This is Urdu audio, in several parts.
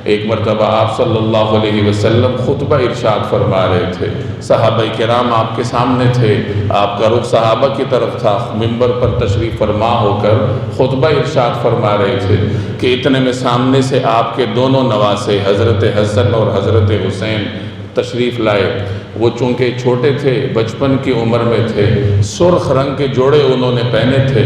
ایک مرتبہ آپ صلی اللہ علیہ وسلم خطبہ ارشاد فرما رہے تھے، صحابہ کرام آپ کے سامنے تھے، آپ کا رخ صحابہ کی طرف تھا، منبر پر تشریف فرما ہو کر خطبہ ارشاد فرما رہے تھے کہ اتنے میں سامنے سے آپ کے دونوں نواسے حضرت حسن اور حضرت حسین تشریف لائے۔ وہ چونکہ چھوٹے تھے، بچپن کی عمر میں تھے، سرخ رنگ کے جوڑے انہوں نے پہنے تھے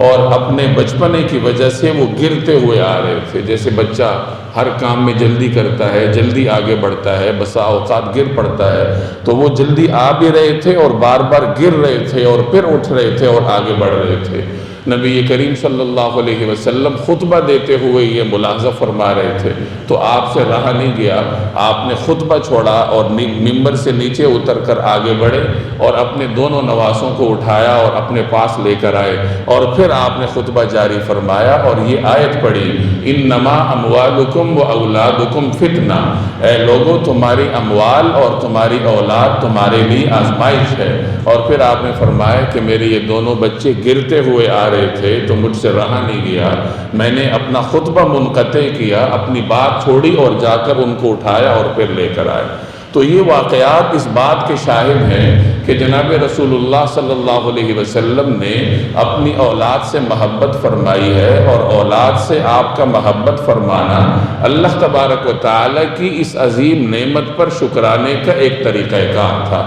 اور اپنے بچپنے کی وجہ سے وہ گرتے ہوئے آ رہے تھے۔ جیسے بچہ ہر کام میں جلدی کرتا ہے، جلدی آگے بڑھتا ہے، بسا اوقات گر پڑتا ہے، تو وہ جلدی آ بھی رہے تھے اور بار بار گر رہے تھے اور پھر اٹھ رہے تھے اور آگے بڑھ رہے تھے۔ نبی کریم صلی اللہ علیہ وسلم خطبہ دیتے ہوئے یہ ملاحظہ فرما رہے تھے، تو آپ سے رہا نہیں گیا، آپ نے خطبہ چھوڑا اور ممبر سے نیچے اتر کر آگے بڑھے اور اپنے دونوں نواسوں کو اٹھایا اور اپنے پاس لے کر آئے، اور پھر آپ نے خطبہ جاری فرمایا اور یہ آیت پڑھی، انما اموالکم و اولادکم فتنہ، اے لوگو تمہاری اموال اور تمہاری اولاد تمہارے لیے آزمائش ہے۔ اور پھر آپ نے فرمایا کہ میرے یہ دونوں بچے گرتے ہوئے آ رہے تھے تو مجھ سے رہا نہیں گیا، میں نے اپنا خطبہ منقطع کیا، اپنی بات چھوڑی اور جا کر ان کو اٹھایا اور پھر لے کر آئے۔ تو یہ واقعات اس بات کے شاہد ہیں کہ جناب رسول اللہ صلی اللہ علیہ وسلم نے اپنی اولاد سے محبت فرمائی ہے، اور اولاد سے آپ کا محبت فرمانا اللہ تبارک و تعالی کی اس عظیم نعمت پر شکرانے کا ایک طریقہ کار تھا۔